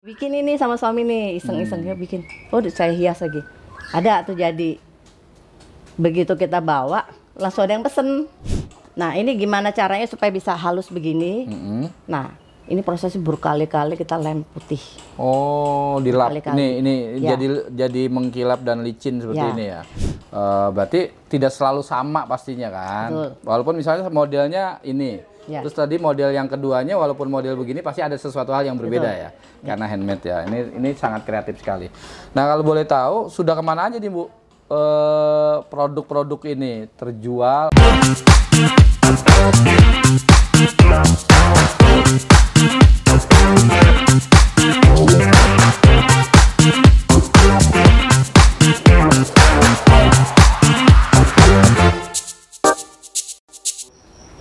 Bikin ini sama suami nih, iseng-isengnya bikin. Oh, saya hias lagi. Ada tuh jadi. Begitu kita bawa, langsung ada yang pesen. Nah, ini gimana caranya supaya bisa halus begini? Nah, ini prosesnya berkali-kali kita lem putih. Oh, dilap. Berkali-kali. Ini Ya. jadi mengkilap dan licin seperti Ya. ini ya. Berarti tidak selalu sama pastinya kan. Betul. Walaupun misalnya modelnya ini. Ya. Terus tadi model yang keduanya walaupun model begini pasti ada sesuatu hal yang berbeda Betul. ya. Karena handmade ya. Ini sangat kreatif sekali. Nah, kalau boleh tahu sudah kemana aja nih Bu? Produk-produk ini terjual.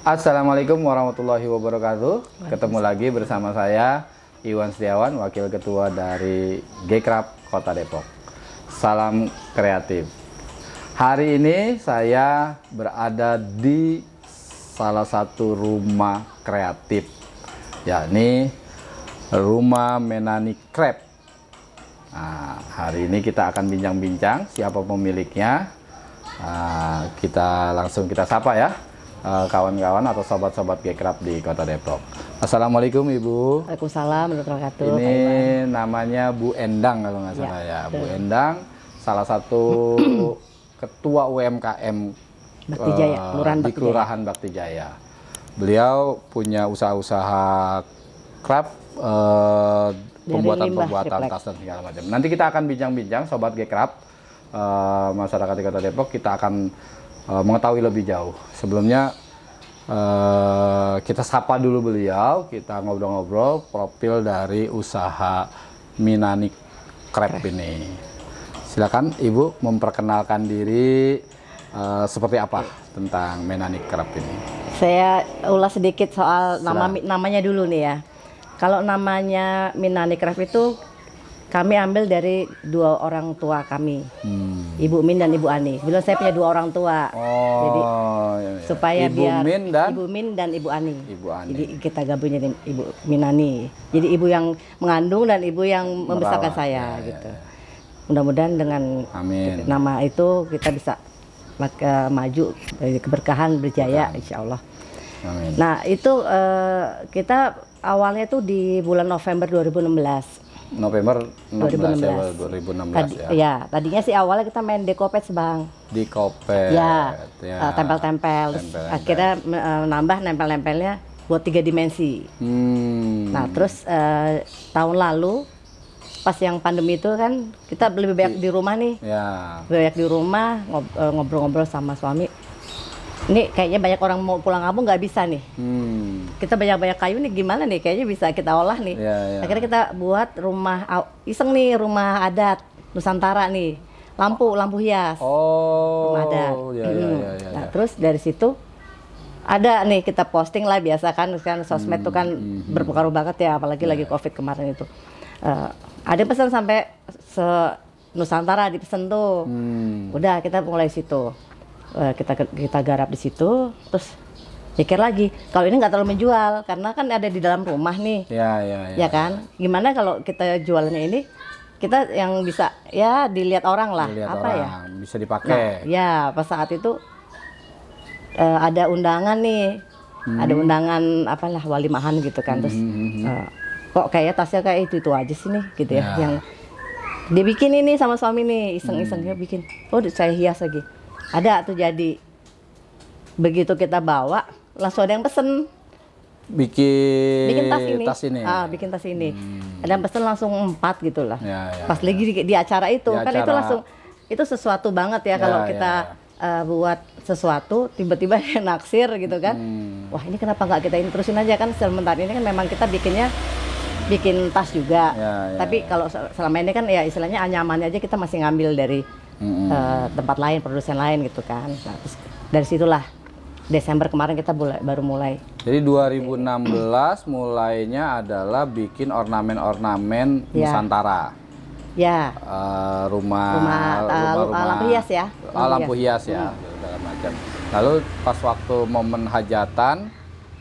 Assalamualaikum warahmatullahi wabarakatuh. Ketemu lagi bersama saya Iwan Setiawan, Wakil Ketua dari G-Craft Kota Depok. Salam kreatif. Hari ini saya berada di salah satu rumah kreatif, yakni Rumah Menani Craft. Nah, hari ini kita akan bincang-bincang siapa pemiliknya. Kita sapa ya. Kawan-kawan atau sobat-sobat G-Craft di Kota Depok. Assalamualaikum Ibu. Waalaikumsalam warahmatullahi wabarakatuh. Ini namanya Bu Endang kalau nggak salah ya. Bu Endang salah satu ketua UMKM Bakti Jaya, Kelurahan di Bakti Kelurahan Bakti Jaya. Beliau punya usaha-usaha craft, pembuatan tas dan segala macam. Nanti kita akan bincang-bincang sobat G-Craft, masyarakat di Kota Depok, kita akan mengetahui lebih jauh. Sebelumnya kita sapa dulu beliau, kita ngobrol-ngobrol profil dari usaha Menani Craft ini. Silakan Ibu memperkenalkan diri, seperti apa tentang Menani Craft ini. Saya ulas sedikit soal namanya dulu nih ya. Kalau namanya Menani Craft itu kami ambil dari dua orang tua kami, Ibu Min dan Ibu Ani. Bilang saya punya dua orang tua, jadi Iya. supaya Ibu biar Min dan Ibu Min dan Ibu Ani. Ibu Ani. Jadi kita gabung jadi Ibu Minani. Jadi ibu yang mengandung dan ibu yang membesarkan Merawat. saya Ya, gitu. ya. Mudah-mudahan dengan Amin. nama itu kita bisa maju keberkahan berjaya, insya Allah. Amin. Nah itu kita awalnya tuh di bulan November 2016. November 16 Tadi, ya. tadinya sih awalnya kita main dekopet Bang. Di Kopet. Ya, Ya. tempel-tempel. Tempel-tempel. Akhirnya nambah nempel-nempelnya buat 3 dimensi. Nah, terus tahun lalu pas yang pandemi itu kan kita lebih banyak di rumah nih. Ya. Banyak di rumah ngobrol-ngobrol sama suami. Ini kayaknya banyak orang mau pulang kampung nggak bisa nih. Kita banyak-banyak kayu nih gimana nih? Kayaknya bisa kita olah nih. Ya, ya. Akhirnya kita buat rumah iseng nih, rumah adat Nusantara nih. Lampu hias. Oh. Rumah adat. Ya, ya, ya, ya, Nah, ya. terus dari situ ada nih kita posting lah biasa kan sosmed tuh kan berpengaruh banget ya, apalagi lagi Covid kemarin itu. Ada yang pesan sampai se Nusantara dipesan tuh. Udah kita mulai situ. Kita garap di situ, terus pikir lagi kalau ini nggak terlalu menjual karena kan ada di dalam rumah nih. Ya, ya, ya. Ya kan? Gimana kalau kita jualannya ini kita yang bisa ya dilihat orang lah, Dilihat apa orang, ya? bisa Nah, dipakai. ya pas saat itu ada undangan nih, ada undangan apalah walimahan gitu kan, terus kok kayak tasnya kayak itu aja sih nih, gitu ya, Ya. yang dibikin ini sama suami nih, iseng-isengnya bikin. Oh, saya hias lagi. Ada tuh jadi. Begitu kita bawa, langsung ada yang pesen. Bikin Bikin tas ini. Bikin tas ini. Ada yang pesen langsung 4 gitu lah. Ya, ya, Pas lagi di acara itu, Di kan itu acara. langsung itu sesuatu banget ya, Ya, kalau ya, kita buat sesuatu tiba-tiba naksir gitu kan. Wah, ini kenapa nggak kita ini terusin aja kan, sementara ini kan memang kita bikin tas juga. Ya, ya, Tapi kalau selama ini kan ya istilahnya anyamannya aja kita masih ngambil dari tempat lain, produsen lain gitu kan. Nah, terus dari situlah Desember kemarin kita baru mulai. Jadi 2016 mulainya adalah bikin ornamen-ornamen Ya. Nusantara. Ya, Rumah lampu hias ya. Lampu hias ya, segala macam. Lalu pas waktu momen hajatan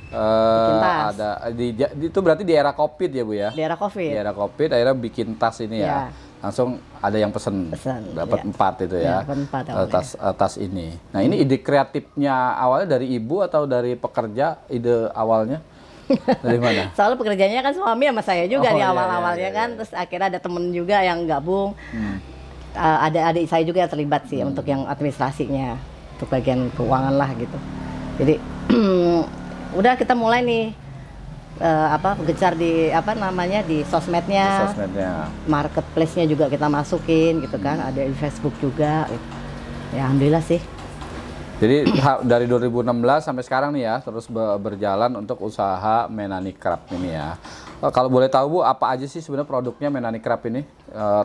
tas. ada itu berarti di era Covid ya Bu ya? Di era Covid. Di era Covid akhirnya bikin tas ini ya. Langsung ada yang pesen dapat 4 itu ya. Tas ini. Nah, ini ide kreatifnya awalnya dari Ibu atau dari pekerja, ide awalnya? Dari mana? Soalnya pekerjaannya kan suami sama saya juga di awal-awalnya kan. Terus akhirnya ada temen juga yang gabung. Ada adik saya juga yang terlibat sih untuk yang administrasinya, untuk bagian keuangan lah gitu. Jadi udah kita mulai nih gencar di di sosmednya, marketplace-nya juga kita masukin gitu kan, ada di Facebook juga. Ya alhamdulillah sih. Jadi dari 2016 sampai sekarang nih ya, terus berjalan untuk usaha Menani Craft ini ya. Kalau boleh tahu Bu, apa aja sih sebenarnya produknya Menani Craft ini?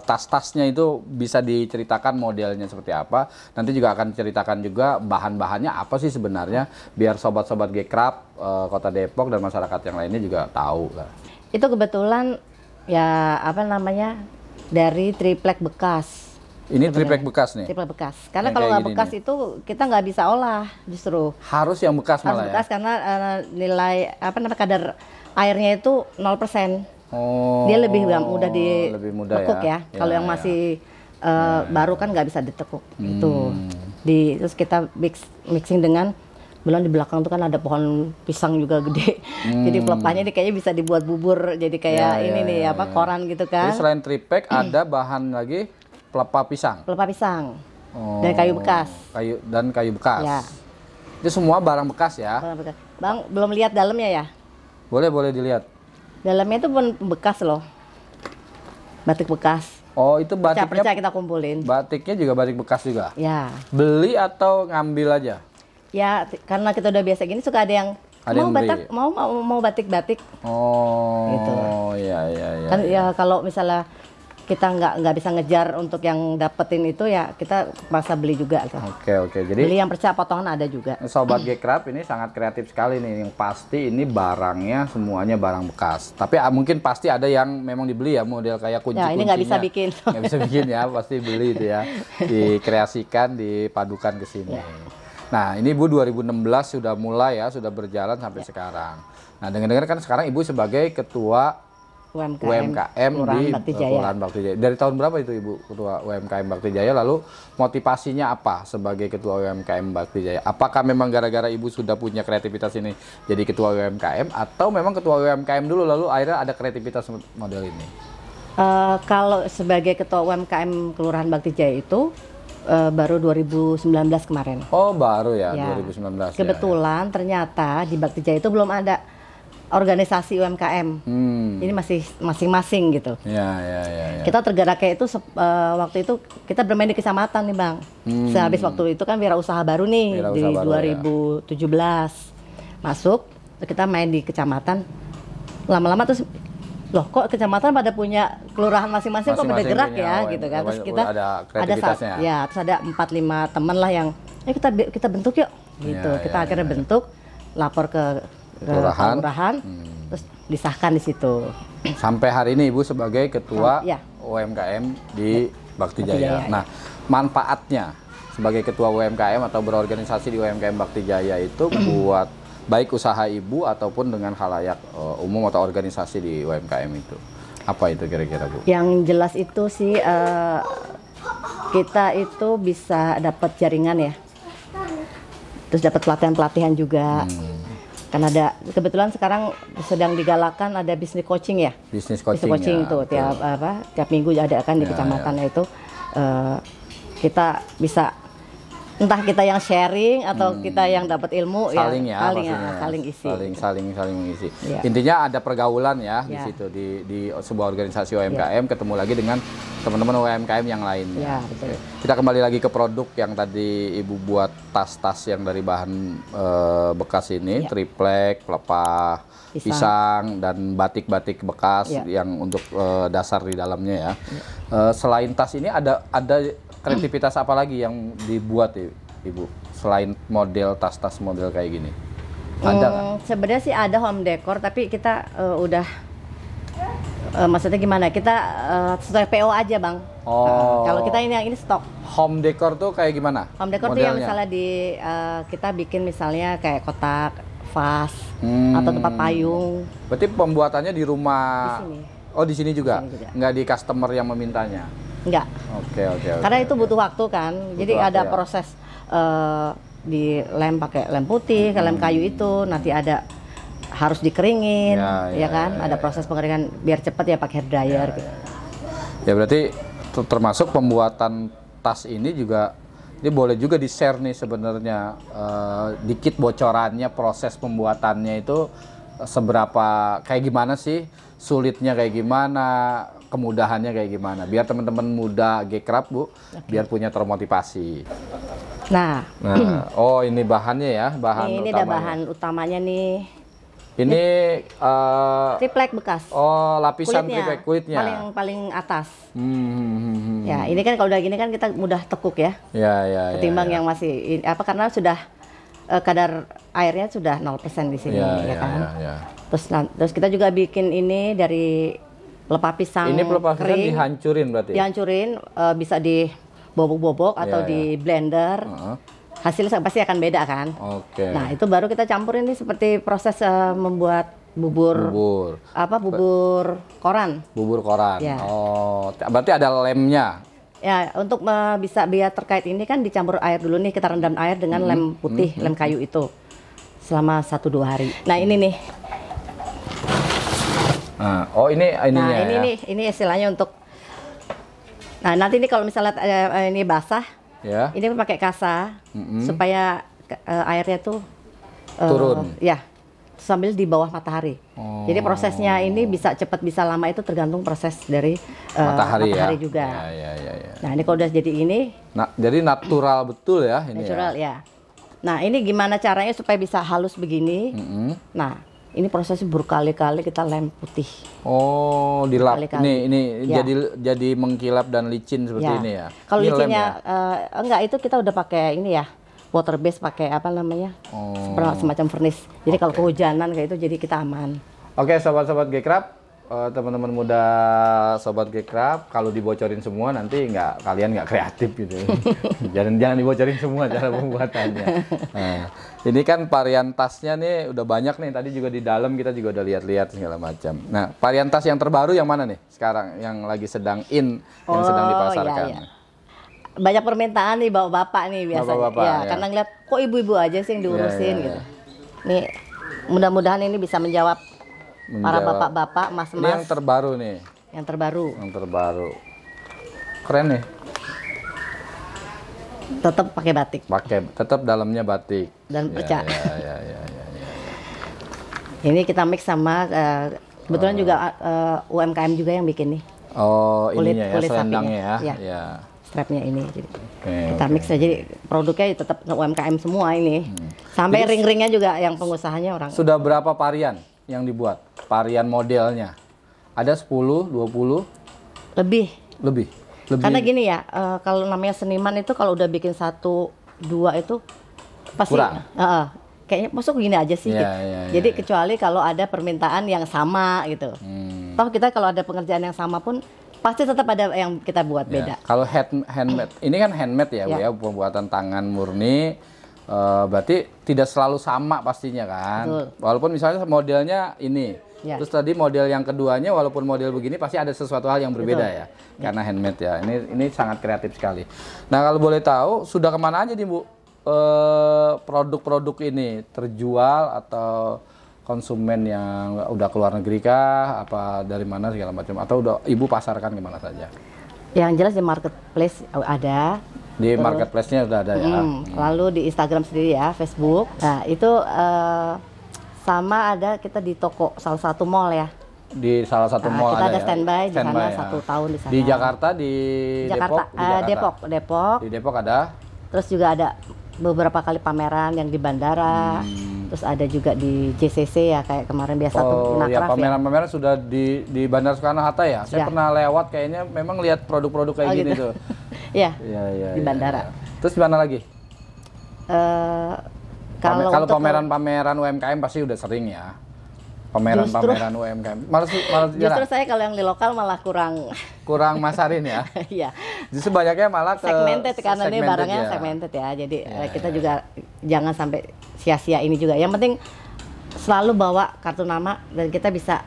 Tas-tasnya itu bisa diceritakan modelnya seperti apa. Nanti juga akan diceritakan juga bahan-bahannya apa sih sebenarnya, biar sobat-sobat G-Craft Kota Depok dan masyarakat yang lainnya juga tahu lah. Itu kebetulan ya dari triplek bekas. Ini triplek bekas nih? Triplek bekas. Karena kalau nggak bekas nih, itu kita nggak bisa olah justru. Harus yang bekas malah ya? Harus bekas karena nilai kadar airnya itu 0%. Oh, dia lebih mudah ditekuk ya. Kalau yang masih baru kan nggak bisa ditekuk. Itu. Terus kita mixing dengan belum di belakang tuh kan ada pohon pisang juga gede. Jadi pelepahnya kayaknya bisa dibuat bubur jadi kayak koran gitu kan. Jadi selain triplek ada bahan lagi pelepah pisang. Pelepah pisang. Dan kayu bekas. Kayu bekas. Ya. Itu semua barang bekas ya. Barang bekas. Bang, belum lihat dalamnya ya? Boleh dilihat. Dalamnya itu pun bekas loh. Batik bekas. Oh, itu batiknya perca kita kumpulin. Batiknya juga batik bekas juga? Ya. Beli atau ngambil aja? Ya, karena kita udah biasa gini suka ada yang mau batik-batik. Oh. Gitu. Iya. Kan ya kalau misalnya kita nggak bisa ngejar untuk yang dapetin itu ya kita masa beli juga. Oke. Jadi beli yang perca potongan ada juga. Sobat G-Craft ini sangat kreatif sekali nih. Yang pasti ini barangnya semuanya barang bekas. Tapi mungkin pasti ada yang memang dibeli ya, model kayak kunci-kuncinya. Ya, ini nggak bisa bikin. Nggak bisa bikin ya, pasti beli itu ya. Dikreasikan, dipadukan ke sini. Ya. Nah, ini Bu 2016 sudah mulai ya, sudah berjalan sampai sekarang. Nah, dengar-dengar kan sekarang Ibu sebagai ketua UMKM di Kelurahan Bakti Jaya. Dari tahun berapa itu Ibu ketua UMKM Bakti Jaya? Lalu motivasinya apa sebagai ketua UMKM Bakti Jaya? Apakah memang gara-gara Ibu sudah punya kreativitas ini jadi ketua UMKM atau memang ketua UMKM dulu lalu akhirnya ada kreativitas model ini? Kalau sebagai ketua UMKM Kelurahan Bakti Jaya itu baru 2019 kemarin. Oh, baru ya 2019. Kebetulan ternyata di Bakti Jaya itu belum ada organisasi UMKM. Ini masih masing-masing gitu. Ya. Kita tergerak kayak itu waktu itu kita bermain di kecamatan nih Bang. Sehabis waktu itu kan wirausaha baru nih di 2017 masuk, kita main di kecamatan. Lama-lama terus loh kok kecamatan pada punya kelurahan masing-masing kok pada gerak ya gitu kan. Terus kita terus ada 4-5 teman lah yang kita bentuk yuk gitu. Kita akhirnya bentuk, lapor ke kelurahan, terus disahkan di situ. Sampai hari ini Ibu sebagai ketua UMKM di Bakti Jaya. Nah, manfaatnya sebagai ketua UMKM atau berorganisasi di UMKM Bakti Jaya itu buat baik usaha Ibu ataupun dengan khalayak umum atau organisasi di UMKM itu. Apa itu kira-kira Bu? Yang jelas itu sih kita itu bisa dapat jaringan ya. Terus dapat pelatihan-pelatihan juga. Kan ada kebetulan sekarang sedang digalakan ada bisnis coaching ya. Bisnis coaching itu tiap minggu ada kan di kecamatan itu kita bisa entah kita yang sharing atau kita yang dapat ilmu saling isi. Saling mengisi. Intinya ada pergaulan ya di situ di sebuah organisasi UMKM ketemu lagi dengan teman-teman UMKM yang lainnya. Betul. Kita kembali lagi ke produk yang tadi Ibu buat tas-tas yang dari bahan bekas ini, triplek, pelepah pisang dan batik-batik bekas yang untuk dasar di dalamnya ya. Selain tas ini ada kreativitas apa lagi yang dibuat Ibu selain model tas-tas model kayak gini? Ada nggak? Sebenarnya sih ada home decor tapi kita udah maksudnya gimana? Kita sesuai PO aja Bang. Kalau kita ini stok. Home decor tuh kayak gimana? Home decor tuh yang misalnya kita bikin misalnya kayak kotak vas atau tempat payung. Berarti pembuatannya di rumah. Di sini. Oh, di sini juga? Di sini juga. Nggak di customer yang memintanya? Enggak. Oke. Karena itu butuh waktu kan. Jadi waktu, ada ya. proses di lem pakai lem putih, ke lem kayu itu nanti ada harus dikeringin, ya kan? Ada proses pengeringan biar cepat ya pakai hair dryer gitu. Ya berarti termasuk pembuatan tas ini juga ini boleh juga di-share nih sebenarnya dikit bocorannya proses pembuatannya itu seberapa kayak gimana sih, sulitnya kayak gimana, kemudahannya kayak gimana, biar teman-teman muda G-Craft Bu, biar punya termotivasi. Nah, oh ini bahannya ya, bahan ini utamanya. ada bahan utamanya nih. Ini Triplek bekas. oh lapisan triplek kulitnya. Paling atas. Ya, ini kan kalau udah gini kan kita mudah tekuk ya. Ya. Ketimbang yang masih karena sudah kadar airnya sudah 0% di sini ya kan. Ya. Terus kita juga bikin ini dari pelepah pisang Ini pelepah pisang kering. dihancurin berarti. Dihancurin bisa dibobok-bobok atau di blender. Hasilnya pasti akan beda kan. Oke. Nah, itu baru kita campurin ini seperti proses membuat bubur koran. Bubur koran. Ya. Oh, berarti ada lemnya. Ya, untuk bisa biar terkait ini kan dicampur air dulu nih, kita rendam air dengan lem putih, lem kayu itu selama 1-2 hari. Nah, ini nih. Nah, oh ini ininya. Nah, ini ya. nih, ini istilahnya untuk. Nah, nanti ini kalau misalnya ini basah, Ya. ini pakai kasa supaya airnya tuh Turun. Ya, sambil di bawah matahari. Jadi prosesnya ini bisa cepat bisa lama itu tergantung proses dari matahari ya? juga. Ya. Nah, ini kalau udah jadi ini. Nah, jadi natural betul ya ini. Natural ya. Nah, ini gimana caranya supaya bisa halus begini? Nah, ini prosesnya berkali-kali kita lem putih. Oh, dilap. Berkali-kali. Ini Ya. jadi mengkilap dan licin seperti ini ya. Kalau Ini lem licinnya ya? enggak, itu kita udah pakai ini ya. Water base pakai apa namanya? Semacam vernis. Jadi kalau kehujanan kayak itu jadi kita aman. Oke, sobat-sobat G-Craft, teman-teman muda sobat G-Craft, kalau dibocorin semua nanti kalian nggak kreatif gitu. jangan dibocorin semua cara pembuatannya. Nah, ini kan varian tasnya nih udah banyak nih. Tadi juga di dalam kita juga udah lihat-lihat segala macam. Nah, varian tas yang terbaru yang mana nih sekarang yang lagi sedang yang sedang dipasarkan? Iya. Banyak permintaan nih bapak-bapak nih biasanya. Bapak-bapak, ya. Karena ngeliat kok ibu-ibu aja sih yang diurusin gitu. Nih, mudah-mudahan ini bisa menjawab para bapak-bapak, mas-mas. Ini yang terbaru nih. Yang terbaru. Yang terbaru. Keren nih. Tetap pakai batik. Tetap dalamnya batik. Dan pecah. Ya. Ini kita mix sama kebetulan juga UMKM juga yang bikin nih. Oh, ininya ya, kulit selendangnya ya. sapinya. Ya. Strapnya ini. Jadi kita mix aja. Jadi produknya tetap UMKM semua ini. Sampai ring-ringnya juga yang pengusahanya orang. Sudah berapa varian yang dibuat? Varian modelnya? Ada 10, 20? Lebih. Lebih. Karena gini ya, kalau namanya seniman itu kalau udah bikin 1, 2 itu pasti kurang. Kayaknya masuk gini aja sih. Gitu. Jadi kecuali kalau ada permintaan yang sama gitu. Toh kita kalau ada pengerjaan yang sama pun pasti tetap ada yang kita buat beda. Kalau handmade, ini kan handmade ya, Bu ya, pembuatan tangan murni. Berarti tidak selalu sama pastinya kan. Betul. Walaupun misalnya modelnya ini. Ya. Terus tadi model yang keduanya walaupun model begini pasti ada sesuatu hal yang berbeda. Betul. Ya. Karena handmade ya. Ini sangat kreatif sekali. Nah, kalau boleh tahu sudah kemana aja nih Bu produk-produk ini terjual atau konsumen yang udah keluar negeri kah, apa dari mana segala macam, atau udah Ibu pasarkan kemana saja? Yang jelas di marketplace ada. Di marketplace-nya udah ada ya. Lalu di Instagram sendiri ya, Facebook. Nah itu sama ada kita di toko salah satu mall ya. Di salah satu mall kita ada ada standby di sana ya. 1 tahun di sana. Di Jakarta, di Jakarta, Depok? Depok. Di Depok ada. Terus juga ada beberapa kali pameran yang di bandara. Terus ada juga di JCC ya, kayak kemarin biasa tuh ya, Nakraf pameran-pameran sudah di Bandara Soekarno-Hatta ya. Saya pernah lewat, kayaknya memang lihat produk-produk kayak gini gitu. tuh. Iya. Iya, di bandara. Terus di mana lagi? Kalau pameran-pameran UMKM pasti udah sering ya. Pameran-pameran UMKM. Malah justru saya kalau yang di lokal malah kurang masarin ya. Iya. Justru banyaknya malah ke segmented karena ini barangnya ya. segmented ya. Jadi kita juga jangan sampai sia-sia ini juga. Yang penting selalu bawa kartu nama dan kita bisa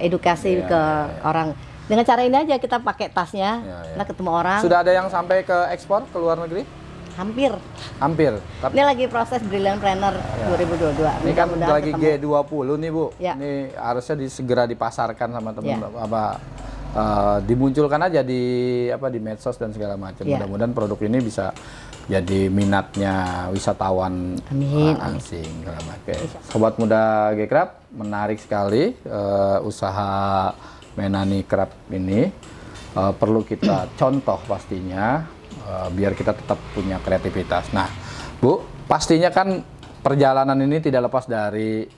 edukasi Iya, ke iya. orang. Dengan cara ini aja kita pakai tasnya, Iya, iya. nah ketemu orang. Sudah ada yang sampai ke ekspor ke luar negeri? Hampir. Hampir. Tapi Ini lagi proses Brilliant Planner 2022. ini kan Mudah-mudahan lagi ketemu. G20 nih Bu. Ya. Ini harusnya segera dipasarkan sama teman Ya. dimunculkan aja di medsos dan segala macam. Ya. Mudah-mudahan produk ini bisa jadi minatnya wisatawan Amin, asing. Oke. Sobat muda Gekrab, menarik sekali usaha Menani Crab ini. Perlu kita contoh pastinya biar kita tetap punya kreativitas. Nah, Bu, pastinya kan perjalanan ini tidak lepas dari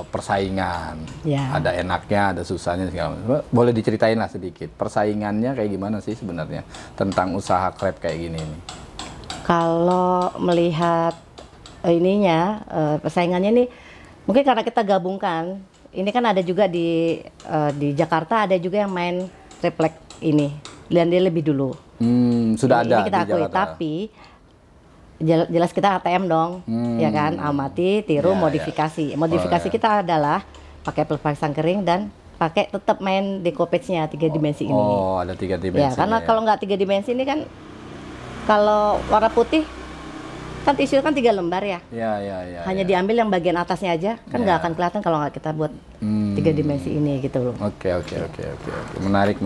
persaingan. Ya. Ada enaknya, ada susahnya segala macam. Boleh diceritain lah sedikit persaingannya kayak gimana sih sebenarnya tentang usaha crab kayak gini nih? Kalau melihat persaingannya nih, mungkin karena kita gabungkan. Ini kan ada juga di Jakarta, ada juga yang main triplek ini. Dan dia lebih dulu. Sudah ada Ini kita di akui, Jakarta. tapi jelas kita ATM dong, ya kan? Amati, tiru, Ya, modifikasi. Modifikasi kita adalah pakai pasang kering dan pakai tetap main decoupage-nya 3 dimensi ini. Oh, ada 3 dimensi. Ya, karena kalau nggak 3 dimensi ini kan, kalau warna putih kan tisu kan 3 lembar ya. Ya. Hanya diambil yang bagian atasnya aja, kan nggak akan kelihatan kalau nggak kita buat 3 dimensi ini gitu loh. Oke. Menarik.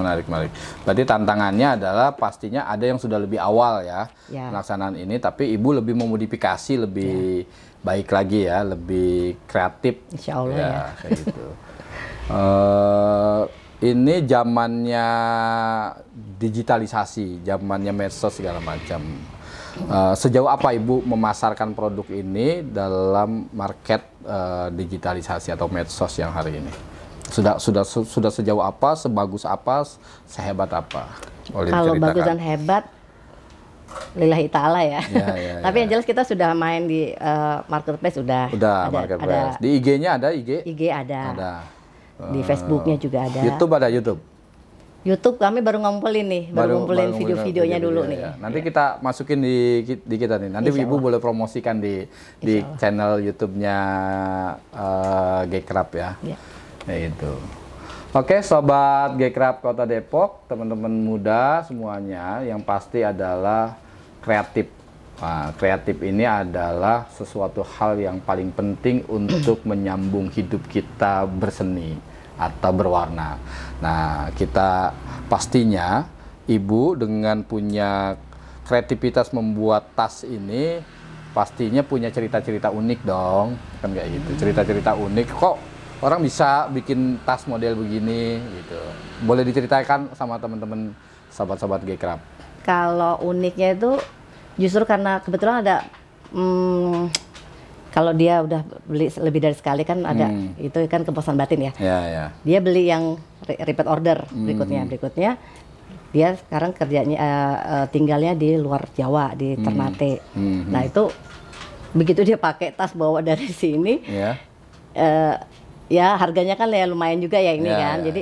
Berarti tantangannya adalah pastinya ada yang sudah lebih awal ya, Ya. pelaksanaan ini, tapi Ibu lebih memodifikasi lebih baik lagi ya, lebih kreatif. Insya Allah ya. Kayak gitu. Ini zamannya digitalisasi, zamannya medsos segala macam. Sejauh apa Ibu memasarkan produk ini dalam market digitalisasi atau medsos yang hari ini? Sudah sejauh apa, sebagus apa, sehebat apa? Boleh Kalau diceritakan? bagus dan hebat, lillahi ta'ala ya. Ya, Tapi yang jelas kita sudah main di marketplace Udah ada, marketplace. Di IG-nya ada IG? IG ada. Ada. Di Facebooknya juga ada. YouTube ada YouTube? YouTube kami baru ngumpulin nih, baru ngumpulin video-videonya dulu nih. Ya. Nanti kita masukin di kita nih. Nanti Insya Ibu Allah. boleh promosikan di channel YouTube-nya Gekrab ya. Ya. Ya itu. Oke, sobat Gekrab Kota Depok, teman-teman muda semuanya, yang pasti adalah kreatif. Nah, kreatif ini adalah sesuatu hal yang paling penting untuk menyambung hidup kita berseni atau berwarna. Nah, kita pastinya Ibu dengan punya kreativitas membuat tas ini pastinya punya cerita-cerita unik dong, kan kayak gitu. Cerita-cerita unik kok orang bisa bikin tas model begini gitu. Boleh diceritakan sama teman-teman sahabat-sahabat Gekrab. Kalau uniknya itu justru karena kebetulan ada kalau dia udah beli lebih dari sekali kan ada itu kan kepuasan batin ya. Ya. Dia beli yang repeat order berikutnya dia sekarang kerjanya tinggalnya di luar Jawa di Ternate. Nah itu begitu dia pakai tas bawa dari sini, ya harganya kan ya lumayan juga ya ini kan. Jadi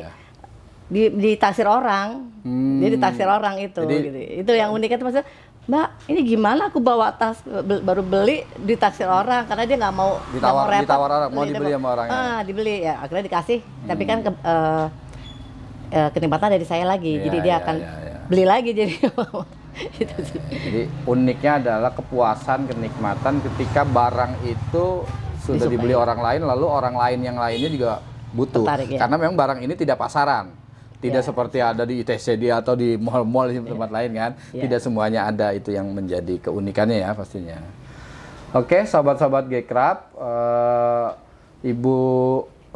ditaksir orang, dia ditaksir orang itu. Jadi, gitu. Itu yang uniknya tuh maksudnya, Mbak, ini gimana aku bawa tas baru beli ditaksir orang karena dia nggak mau repot. Ditawar orang, mau dibeli sama orangnya. Dibeli ya, akhirnya dikasih. Tapi kan kenikmatan dari saya lagi, jadi dia akan beli lagi jadi. Jadi uniknya adalah kepuasan, kenikmatan ketika barang itu sudah dibeli orang lain, lalu orang lain yang lainnya juga butuh. Tertarik, ya. Karena memang barang ini tidak pasaran. Tidak seperti ada di ITC dia atau di mall-mall di tempat lain kan. Tidak semuanya ada, itu yang menjadi keunikannya ya pastinya. Oke, sahabat-sahabat Gekrab, Ibu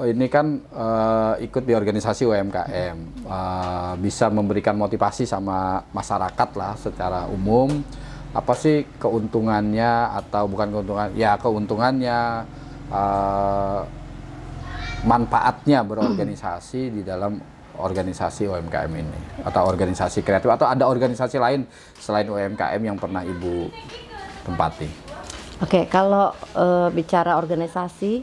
ini kan ikut di organisasi UMKM, bisa memberikan motivasi sama masyarakat lah secara umum. Apa sih keuntungannya atau bukan keuntungan? Ya keuntungannya, manfaatnya berorganisasi di dalam organisasi UMKM ini atau organisasi kreatif, atau ada organisasi lain selain UMKM yang pernah Ibu tempati? Oke, kalau bicara organisasi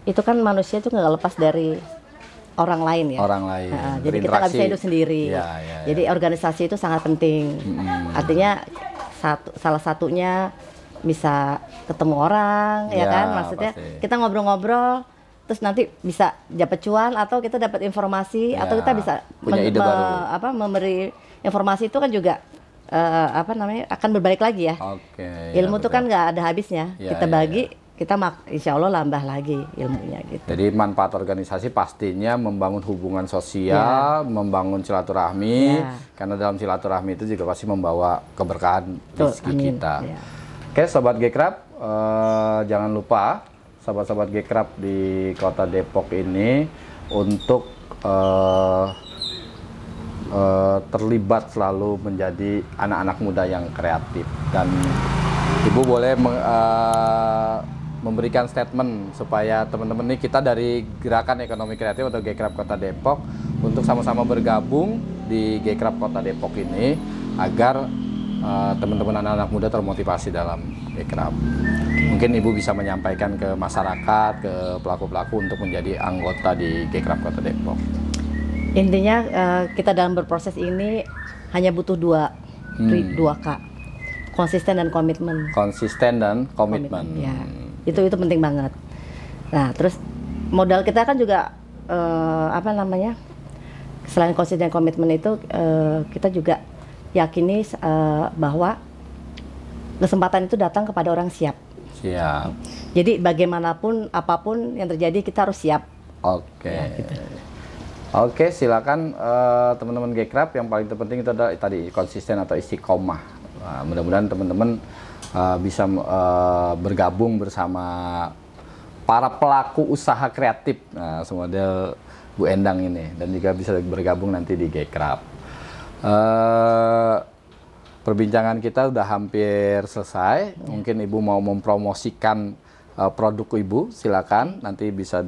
itu kan manusia itu nggak lepas dari orang lain ya. Orang lain. Nah, jadi kita nggak bisa hidup sendiri. Jadi organisasi itu sangat penting. Artinya salah satunya bisa ketemu orang, ya Ya, kan? Maksudnya pasti. kita ngobrol-ngobrol, terus nanti bisa dapat cuan atau kita dapat informasi atau Ya, kita bisa punya ide baru. memberi informasi itu kan juga akan berbalik lagi ya. Oke. Ilmu ya, itu kan nggak ada habisnya. Ya, Kita ya, bagi, kita insya Allah nambah lagi ilmunya gitu. Jadi manfaat organisasi pastinya membangun hubungan sosial, membangun silaturahmi, Ya. karena dalam silaturahmi itu juga pasti membawa keberkahan Betul, rezeki amin. kita. Ya. Oke, Sobat Gekrab, jangan lupa sobat-sobat Gekrab di Kota Depok ini untuk terlibat selalu menjadi anak-anak muda yang kreatif, dan Ibu boleh memberikan statement supaya teman-teman ini, kita dari Gerakan Ekonomi Kreatif atau Gekrab Kota Depok, untuk sama-sama bergabung di Gekrab Kota Depok ini agar teman-teman anak-anak muda termotivasi dalam Gekrab. Mungkin Ibu bisa menyampaikan ke masyarakat, ke pelaku-pelaku untuk menjadi anggota di Gekrab Kota Depok. Intinya kita dalam berproses ini hanya butuh dua K, konsisten dan komitmen. Konsisten dan komitmen. Ya, itu penting banget. Nah, terus modal kita kan juga selain konsisten dan komitmen itu kita juga yakini bahwa kesempatan itu datang kepada orang siap. Siap. Jadi bagaimanapun apapun yang terjadi kita harus siap. Oke. Ya, gitu. Oke, silakan teman-teman Gekrab, yang paling terpenting itu adalah tadi konsisten atau istiqomah. Nah, mudah-mudahan teman-teman bisa bergabung bersama para pelaku usaha kreatif, nah, semodel Bu Endang ini, dan juga bisa bergabung nanti di Gekrab. Perbincangan kita udah hampir selesai. Mungkin Ibu mau mempromosikan produk Ibu, silakan. Nanti bisa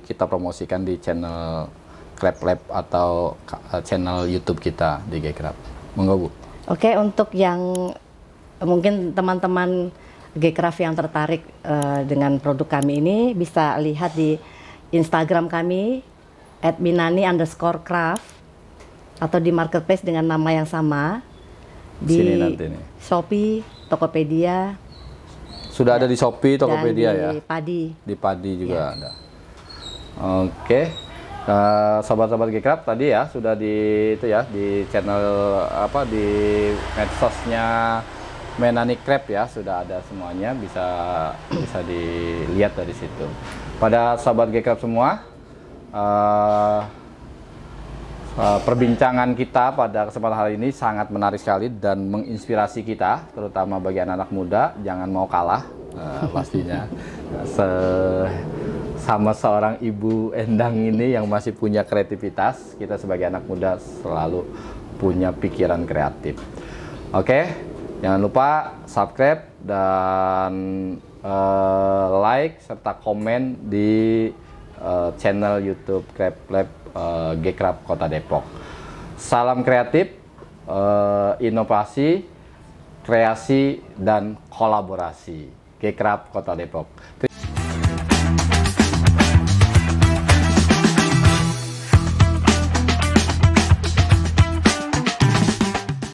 kita promosikan di channel Krab Lab atau channel YouTube kita di Gekrab. Monggo, Bu. Oke, untuk yang mungkin teman-teman Gekrab yang tertarik dengan produk kami ini, bisa lihat di Instagram kami @minani_craft atau di marketplace dengan nama yang sama, di Sini nanti nih. Shopee, Tokopedia, Sudah ada di Shopee, Tokopedia ya. dan di Padi. Di Padi juga ada. Oke. Sobat-sobat Gekrab tadi ya sudah di channel di medsosnya Menani Krab ya, sudah ada semuanya, bisa dilihat dari situ. Pada sobat Gekrab semua, perbincangan kita pada kesempatan hari ini sangat menarik sekali dan menginspirasi kita, terutama bagi anak-anak muda. Jangan mau kalah, pastinya. Sama seorang Ibu Endang ini yang masih punya kreativitas, kita sebagai anak muda selalu punya pikiran kreatif. Oke, jangan lupa subscribe dan like serta komen di channel YouTube Krab Lab Gekrab Kota Depok. Salam kreatif, inovasi, kreasi, dan kolaborasi. Gekrab Kota Depok.